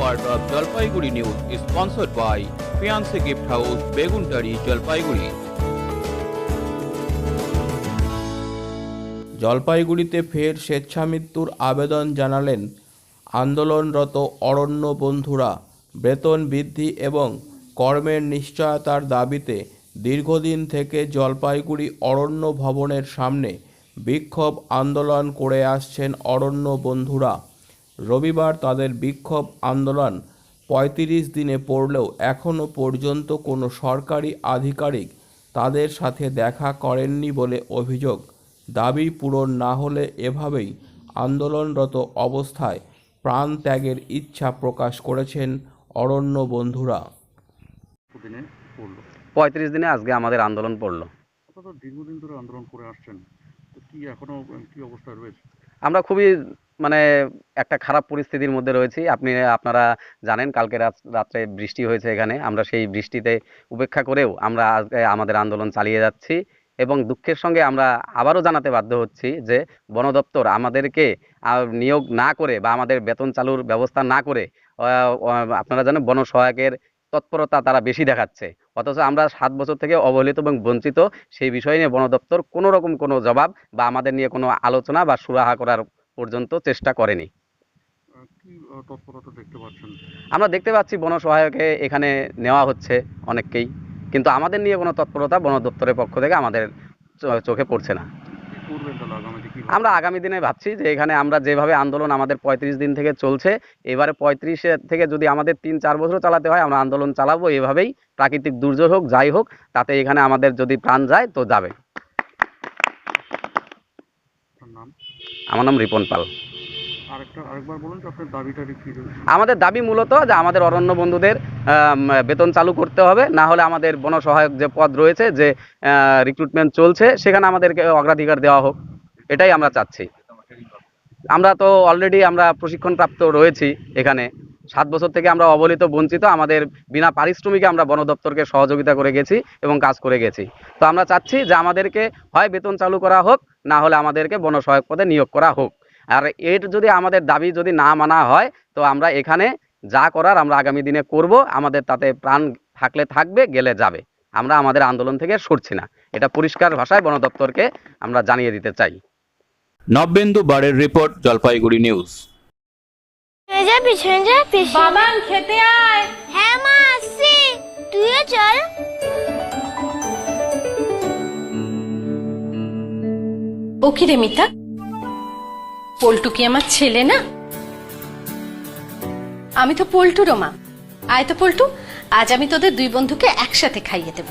part of Jalpaiguri News is sponsored by Fiancé Gift House, Beguntari, Jalpaiguri. জলপাইগুড়িতে ফের স্বেচ্ছামৃত্যুর আবেদন জানালেন আন্দোলনরত অরণ্য বন্ধুরা। বেতন বৃদ্ধি এবং কর্মের নিশ্চয়তার দাবিতে দীর্ঘদিন থেকে জলপাইগুড়ি অরণ্য ভবনের সামনে বিক্ষোভ আন্দোলন করে আসছেন অরণ্য বন্ধুরা। রবিবার তাদের বিক্ষোভ আন্দোলন ৩৫ দিনে পড়লেও এখনও পর্যন্ত কোনো সরকারি আধিকারিক তাদের সাথে দেখা করেননি বলে অভিযোগ। দাবি পূরণ না হলে এভাবেই আন্দোলনরত অবস্থায় প্রাণ ত্যাগের ইচ্ছা প্রকাশ করেছেন অরণ্য বন্ধুরা। ৩৫ দিনে আজকে আমাদের আন্দোলন পড়লো। দীর্ঘদিন ধরে আন্দোলন করে আসছেন, তো কি এখনো কি অবস্থায় রয়েছে? আমরা খুবই একটা খারাপ পরিস্থিতির মধ্যে রয়েছি। আপনারা জানেন কালকে রাত্রে বৃষ্টি হয়েছে এখানে। আমরা সেই বৃষ্টিতে উপেক্ষা করেও আমরা আজকে আমাদের আন্দোলন চালিয়ে যাচ্ছি এবং দুঃখের সঙ্গে আমরা আবারও জানাতে বাধ্য হচ্ছি যে বন দপ্তর আমাদেরকে নিয়োগ না করে বা আমাদের বেতন চালুর ব্যবস্থা না করে আপনারা জানেন বন সহায়কের তৎপরতা তারা বেশি দেখাচ্ছে, অথচ আমরা ৭ বছর থেকে অবহেলিত এবং বঞ্চিত। সেই বিষয় নিয়ে বন দপ্তর কোনো রকম কোনো জবাব বা আমাদের নিয়ে কোনো আলোচনা বা সুরাহা করার পর্যন্ত চেষ্টা করেনি। আমরা দেখতে পাচ্ছি বন সহায়কে এখানে নেওয়া হচ্ছে অনেককেই, কিন্তু আমাদের নিয়ে কোনো তৎপরতা বন দপ্তরের পক্ষ থেকে আমাদের চোখে পড়ছে না। আমরা আগামী দিনে ভাবছি যে এখানে আমরা যেভাবে আন্দোলন আমাদের ৩৫ দিন থেকে চলছে, এবারে ৩৫ থেকে যদি আমাদের ৩-৪ বছর চালাতে হয় আমরা আন্দোলন চালাবো এভাবেই। প্রাকৃতিক দুর্যোগ হোক যাই হোক, তাতে এখানে আমাদের যদি প্রাণ যায় তো যাবে। আমার নাম রিপন পাল। আমাদের দাবি মূলত যে আমাদের অরণ্য বন্ধুদের বেতন চালু করতে হবে, না হলে আমাদের বন সহায়ক যে পদ রয়েছে, যে রিক্রুটমেন্ট চলছে, সেখানে আমাদেরকে অগ্রাধিকার দেওয়া হোক, এটাই আমরা চাচ্ছি। আমরা তো অলরেডি আমরা প্রশিক্ষণপ্রাপ্ত রয়েছি এখানে। ৭ বছর থেকে আমরা অবহেলিত বঞ্চিত। আমাদের বিনা পারিশ্রমিকে আমরা বন দপ্তরকে সহযোগিতা করে গেছি এবং কাজ করে গেছি। তো আমরা চাচ্ছি যে আমাদেরকে হয় বেতন চালু করা হোক, না হলে আমাদেরকে বন সহায়ক পদে নিয়োগ করা হোক। আর এর যদি আমাদের দাবি যদি না মানা হয় তো আমরা এখানে যা করার আমরা আগামী দিনে করব। আমাদের তাতে প্রাণ থাকলে থাকবে, গেলে যাবে। আমরা আমাদের আন্দোলন থেকে সরছি না, এটা পরিষ্কার ভাষায় বন দপ্তরকে আমরা জানিয়ে দিতে চাই। নবেন্দু বারের রিপোর্ট, জলপাইগুড়ি নিউজ। বাবান খেতে আয়। হ্যাঁ মা আসছি, তুইও চল। ও কি রে মিতা, পল্টু কি আমার ছেলে না? আমি তো পল্টুরও মা। আয় তো পল্টু, আজ আমি তোদের দুই বন্ধুকে একসাথে খাইয়ে দেব।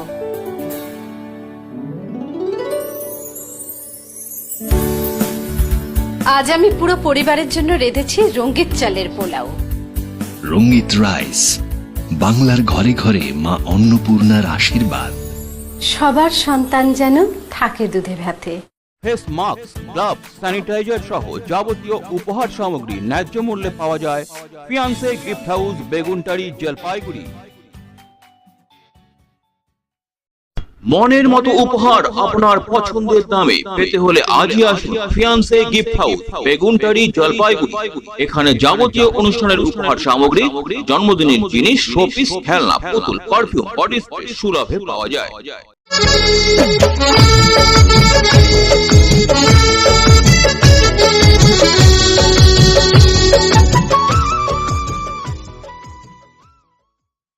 আজ আমি পুরো পরিবারের জন্য রেঁধেছি রঙ্গিত চালের পোলাও। রঙ্গিত রাইস, বাংলার ঘরে ঘরে মা অন্নপূর্ণার আশীর্বাদ। সবার সন্তান যেন থাকে দুধে ভাতে। ফেস মাস্ক, গ্লাভস, স্যানিটাইজার সহ যাবতীয় উপহার সামগ্রী ন্যায্য মূল্যে পাওয়া যায় fiancée gift house, Beguntari, Jalpaiguri. মনের মতো উপহার আপনার পছন্দের দামে পেতে হলে আজই আসুন fiancée gift house, Beguntari, Jalpaiguri. এখানে যাবতীয় অনুষ্ঠানের উপহার সামগ্রী, জন্মদিনের জিনিস, শোপিস, খেলনা, পুতুল, পারফিউম, বডি স্প্রে সুলভে পাওয়া যায়।